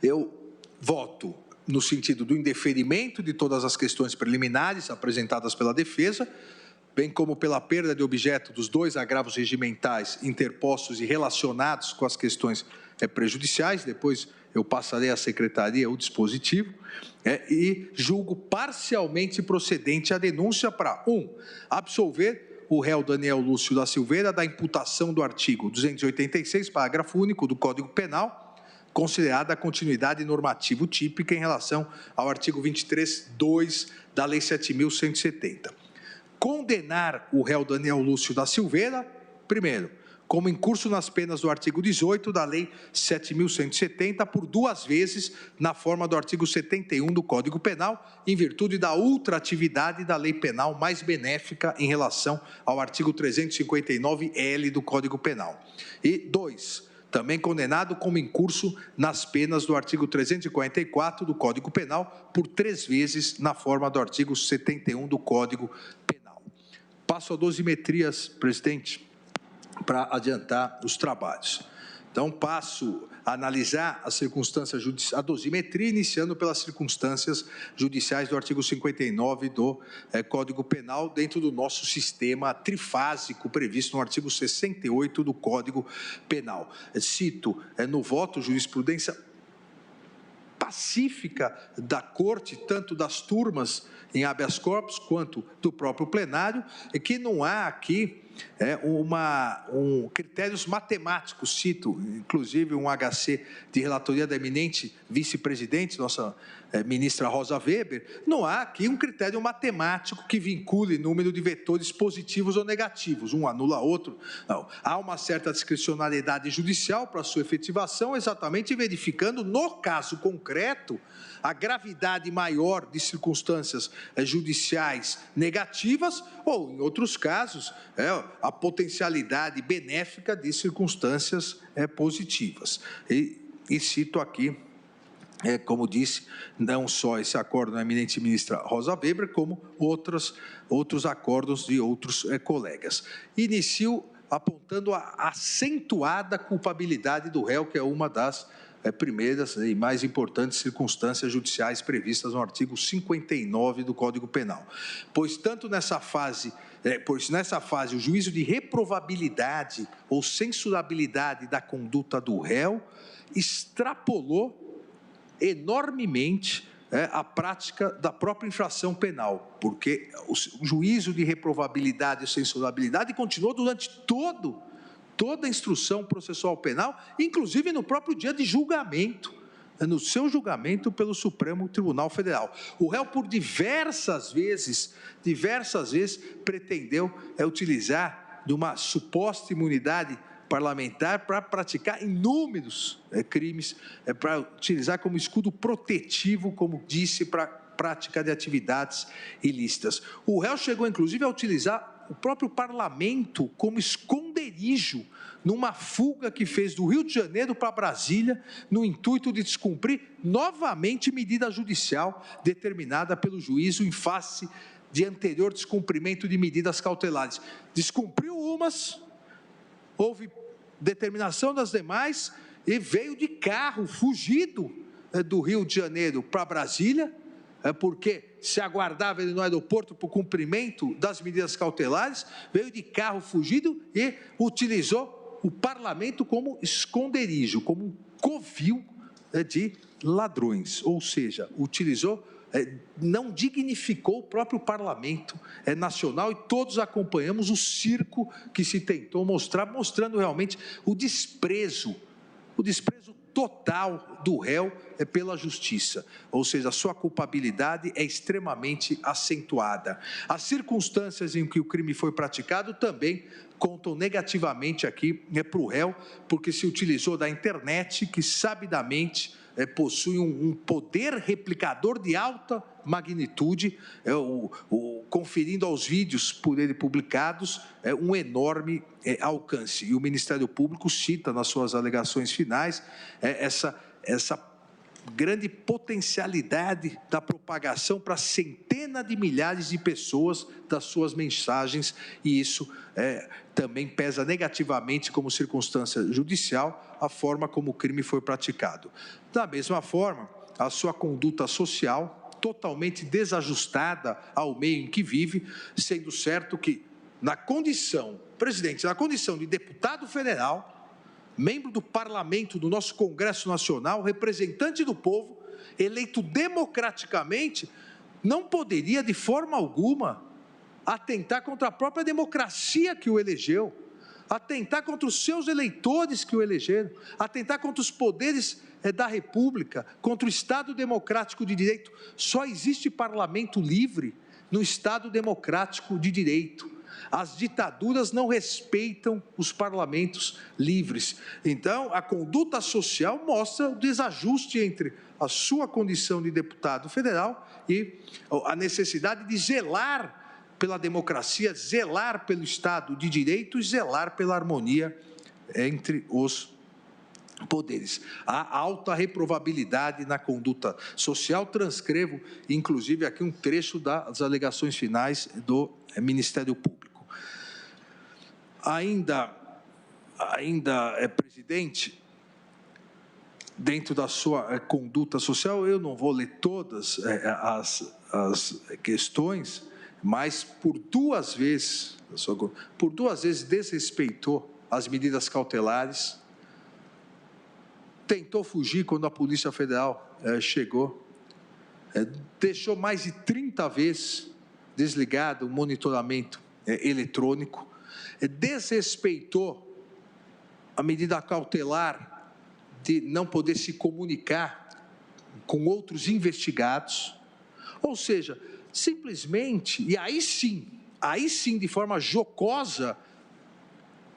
Eu voto no sentido do indeferimento de todas as questões preliminares apresentadas pela defesa, bem como pela perda de objeto dos 2 agravos regimentais interpostos e relacionados com as questões prejudiciais. Depois eu passarei à secretaria o dispositivo, e julgo parcialmente procedente a denúncia para 1. Absolver o réu Daniel Lúcio da Silveira da imputação do artigo 286, parágrafo único do Código Penal, considerada a continuidade normativo típica em relação ao artigo 23.2 da Lei 7.170. Condenar o réu Daniel Lúcio da Silveira, primeiro, como incurso nas penas do artigo 18 da Lei 7.170 por 2 vezes na forma do artigo 71 do Código Penal, em virtude da ultratividade da lei penal mais benéfica em relação ao artigo 359-L do Código Penal. E 2, também condenado como incurso nas penas do artigo 344 do Código Penal por 3 vezes na forma do artigo 71 do Código Penal. Passo a dosimetrias, presidente, para adiantar os trabalhos. Então, passo a analisar as circunstâncias judiciais, a dosimetria, iniciando pelas circunstâncias judiciais do artigo 59 do Código Penal, dentro do nosso sistema trifásico previsto no artigo 68 do Código Penal. Cito no voto jurisprudência pacífica da Corte, tanto das turmas em habeas corpus, quanto do próprio plenário, e que não há aqui critérios matemáticos. Cito, inclusive, um HC de relatoria da eminente vice-presidente, nossa ministra Rosa Weber. Não há aqui um critério matemático que vincule número de vetores positivos ou negativos, um anula outro. Não. Há uma certa discricionariedade judicial para sua efetivação, exatamente verificando, no caso concreto, a gravidade maior de circunstâncias judiciais negativas ou, em outros casos, a potencialidade benéfica de circunstâncias positivas. E cito aqui, como disse, não só esse acordo da eminente ministra Rosa Weber, como outros acordos de outros colegas. Inicio apontando a acentuada culpabilidade do réu, que é uma das primeiras e mais importantes circunstâncias judiciais previstas no artigo 59 do Código Penal. Pois nessa fase o juízo de reprovabilidade ou censurabilidade da conduta do réu extrapolou enormemente a prática da própria infração penal, porque o juízo de reprovabilidade e censurabilidade continuou durante toda a instrução processual penal, inclusive no próprio dia de julgamento, no seu julgamento pelo Supremo Tribunal Federal. O réu, por diversas vezes, pretendeu utilizar de uma suposta imunidade parlamentar para praticar inúmeros crimes, para utilizar como escudo protetivo, como disse, para prática de atividades ilícitas. O réu chegou, inclusive, a utilizar o próprio parlamento como esconderijo numa fuga que fez do Rio de Janeiro para Brasília, no intuito de descumprir novamente medida judicial determinada pelo juízo em face de anterior descumprimento de medidas cautelares. Descumpriu umas, houve determinação das demais e veio de carro, fugido do Rio de Janeiro para Brasília, porque se aguardava ele no aeroporto para o cumprimento das medidas cautelares, veio de carro fugido e utilizou o parlamento como esconderijo, como um covil de ladrões, ou seja, não dignificou o próprio parlamento nacional, e todos acompanhamos o circo que se tentou mostrar, mostrando realmente o desprezo total do réu pela justiça, ou seja, a sua culpabilidade é extremamente acentuada. As circunstâncias em que o crime foi praticado também contam negativamente aqui para o réu, porque se utilizou da internet, que sabidamente possui um poder replicador de alta magnitude, conferindo aos vídeos por ele publicados um enorme alcance. E o Ministério Público cita nas suas alegações finais essa grande potencialidade da propagação para centenas de milhares de pessoas das suas mensagens, e isso também pesa negativamente como circunstância judicial a forma como o crime foi praticado. Da mesma forma, a sua conduta social, totalmente desajustada ao meio em que vive, sendo certo que, presidente, na condição de deputado federal, membro do parlamento do nosso Congresso Nacional, representante do povo, eleito democraticamente, não poderia de forma alguma atentar contra a própria democracia que o elegeu, atentar contra os seus eleitores que o elegeram, atentar contra os poderes da República, contra o Estado democrático de direito. Só existe parlamento livre no Estado democrático de direito. As ditaduras não respeitam os parlamentos livres. Então, a conduta social mostra o desajuste entre a sua condição de deputado federal e a necessidade de zelar pela democracia, zelar pelo Estado de direito e zelar pela harmonia entre os poderes. Há alta reprovabilidade na conduta social. Transcrevo, inclusive, aqui um trecho das alegações finais do Ministério Público. Ainda, presidente, dentro da sua conduta social, eu não vou ler todas as questões, mas por duas vezes desrespeitou as medidas cautelares, tentou fugir quando a Polícia Federal chegou, deixou mais de 30 vezes desligado o monitoramento eletrônico, desrespeitou a medida cautelar de não poder se comunicar com outros investigados, ou seja, simplesmente, e aí sim, de forma jocosa,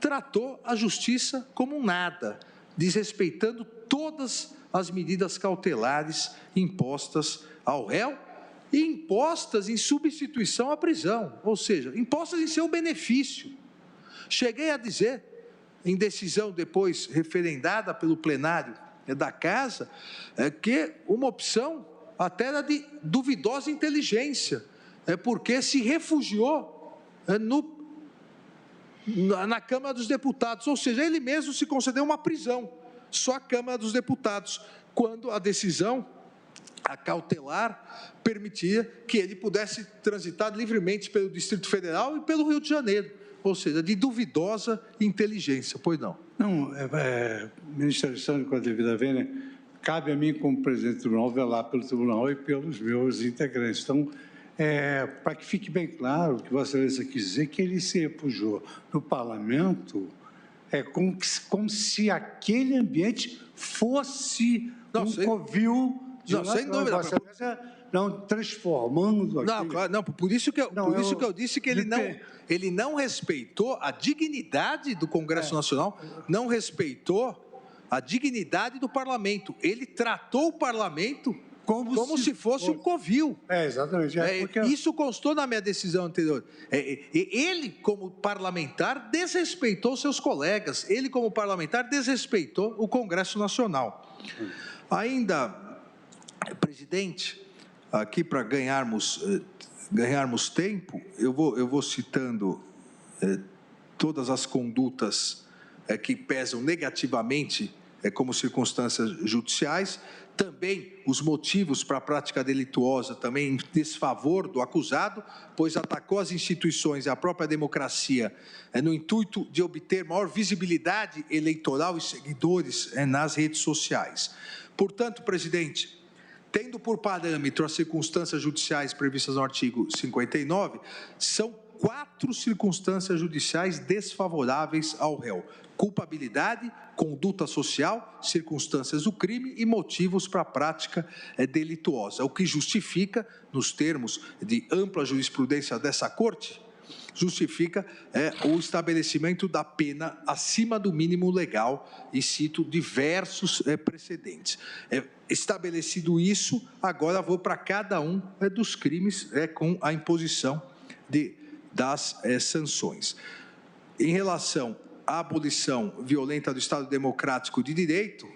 tratou a justiça como um nada, desrespeitando todas as medidas cautelares impostas ao réu e impostas em substituição à prisão, ou seja, impostas em seu benefício. Cheguei a dizer, em decisão depois referendada pelo plenário da Casa, que uma opção até era de duvidosa inteligência, porque se refugiou na Câmara dos Deputados, ou seja, ele mesmo se concedeu uma prisão, só a Câmara dos Deputados, quando a decisão, a cautelar, permitia que ele pudesse transitar livremente pelo Distrito Federal e pelo Rio de Janeiro, ou seja, de duvidosa inteligência. Pois não. Não, ministro Alexandre, com a devida vênia, cabe a mim, como presidente do tribunal, velar pelo tribunal e pelos meus integrantes. Então, para que fique bem claro o que Vossa Excelência quis dizer, que ele se refugiou no parlamento, como se aquele ambiente fosse covil de... Não, sem dúvida. Não, transformando... Não, claro, não, por isso que eu disse que ele não respeitou a dignidade do Congresso Nacional, não respeitou a dignidade do parlamento. Ele tratou o parlamento como se fosse um covil. Exatamente. Isso constou na minha decisão anterior. Ele, como parlamentar, desrespeitou seus colegas. Ele, como parlamentar, desrespeitou o Congresso Nacional. Ainda, presidente, aqui para ganharmos tempo, eu vou citando todas as condutas que pesam negativamente como circunstâncias judiciais, também os motivos para a prática delituosa, também em desfavor do acusado, pois atacou as instituições e a própria democracia no intuito de obter maior visibilidade eleitoral e seguidores nas redes sociais. Portanto, presidente, tendo por parâmetro as circunstâncias judiciais previstas no artigo 59, são 4 circunstâncias judiciais desfavoráveis ao réu: culpabilidade, conduta social, circunstâncias do crime e motivos para a prática delituosa, o que justifica, nos termos de ampla jurisprudência dessa Corte, justifica o estabelecimento da pena acima do mínimo legal, e cito diversos precedentes. Estabelecido isso, agora vou para cada um dos crimes com a imposição das sanções. Em relação à abolição violenta do Estado Democrático de Direito,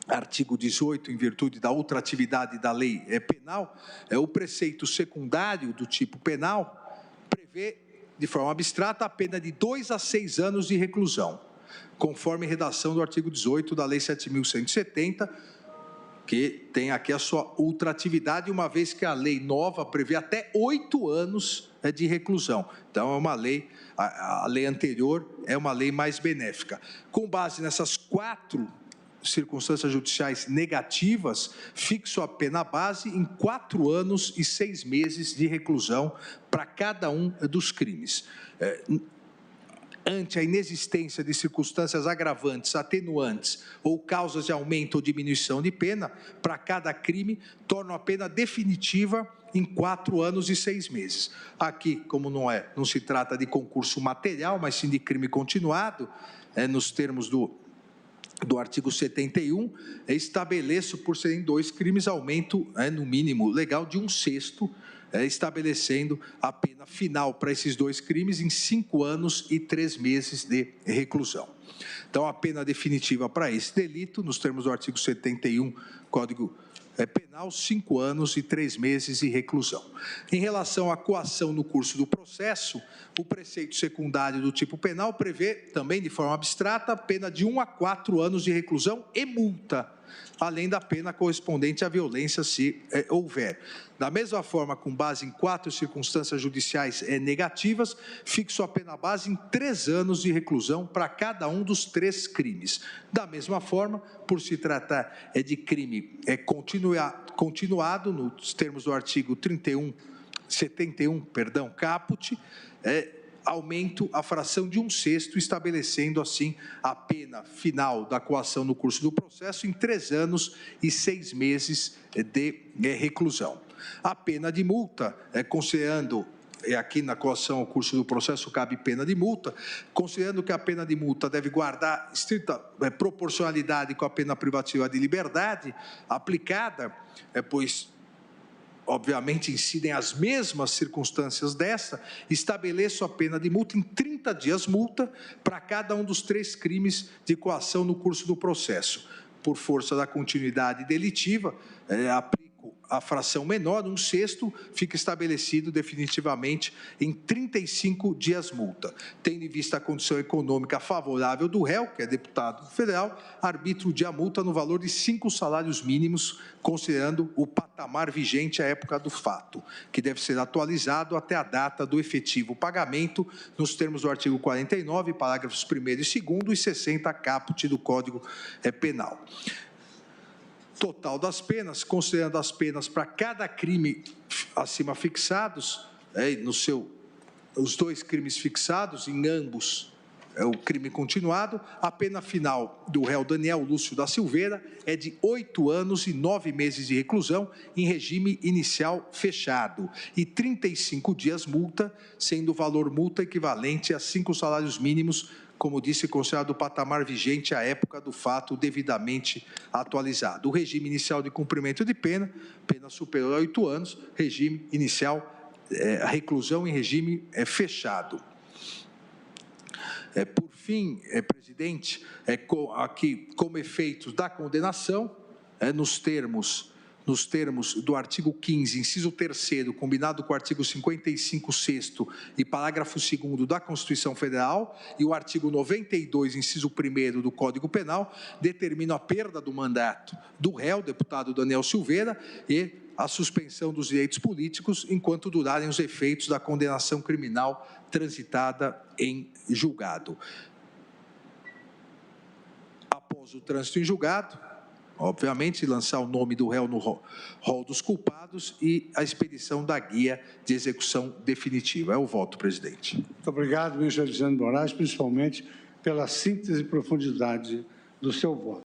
artigo 18, em virtude da ultratividade da lei penal, o preceito secundário do tipo penal prevê, de forma abstrata, a pena de 2 a 6 anos de reclusão, conforme redação do artigo 18 da Lei 7.170, que tem aqui a sua ultratividade, uma vez que a lei nova prevê até 8 anos de reclusão. Então, é uma lei, a lei anterior é uma lei mais benéfica. Com base nessas 4 circunstâncias judiciais negativas, fixo a pena base em 4 anos e 6 meses de reclusão para cada um dos crimes. Ante a inexistência de circunstâncias agravantes, atenuantes ou causas de aumento ou diminuição de pena, para cada crime, torna a pena definitiva em 4 anos e 6 meses. Aqui, como não se trata de concurso material, mas sim de crime continuado, nos termos do artigo 71, estabeleço, por serem 2 crimes, aumento, no mínimo legal, de 1/6, estabelecendo a pena final para esses 2 crimes em 5 anos e 3 meses de reclusão. Então, a pena definitiva para esse delito, nos termos do artigo 71, Código Penal, 5 anos e 3 meses de reclusão. Em relação à coação no curso do processo, o preceito secundário do tipo penal prevê, também de forma abstrata, a pena de 1 a 4 anos de reclusão e multa, além da pena correspondente à violência, se houver. Da mesma forma, com base em 4 circunstâncias judiciais negativas, fixo a pena base em 3 anos de reclusão para cada um dos 3 crimes. Da mesma forma, por se tratar de crime continuado, nos termos do artigo 71, caput, aumento a fração de 1/6, estabelecendo assim a pena final da coação no curso do processo em 3 anos e 6 meses de reclusão. A pena de multa, considerando, aqui na coação ao curso do processo cabe pena de multa, considerando que a pena de multa deve guardar estrita proporcionalidade com a pena privativa de liberdade aplicada, pois obviamente incidem as mesmas circunstâncias dessa, estabeleço a pena de multa em 30 dias multa para cada um dos 3 crimes de coação no curso do processo. Por força da continuidade delitiva, aplico a fração menor, 1/6, fica estabelecido definitivamente em 35 dias multa. Tendo em vista a condição econômica favorável do réu, que é deputado federal, arbitro de a multa no valor de 5 salários mínimos, considerando o patamar vigente à época do fato, que deve ser atualizado até a data do efetivo pagamento, nos termos do artigo 49, parágrafos 1º e 2º e 60 caput do Código Penal. Total das penas, considerando as penas para cada crime acima fixados, os 2 crimes fixados, em ambos o crime continuado, a pena final do réu Daniel Lúcio da Silveira é de 8 anos e 9 meses de reclusão em regime inicial fechado e 35 dias multa, sendo o valor multa equivalente a 5 salários mínimos, como disse, considerado o patamar vigente à época do fato devidamente atualizado. O regime inicial de cumprimento de pena, pena superior a 8 anos, regime inicial, reclusão em regime fechado. Por fim, presidente, aqui como efeitos da condenação, nos termos do artigo 15, inciso 3º, combinado com o artigo 55, 6º e parágrafo 2º da Constituição Federal e o artigo 92, inciso 1º do Código Penal, determina a perda do mandato do réu, deputado Daniel Silveira, e a suspensão dos direitos políticos enquanto durarem os efeitos da condenação criminal transitada em julgado. Após o trânsito em julgado, obviamente, lançar o nome do réu no rol dos culpados e a expedição da guia de execução definitiva. É o voto, presidente. Muito obrigado, ministro Alexandre de Moraes, principalmente pela síntese e profundidade do seu voto.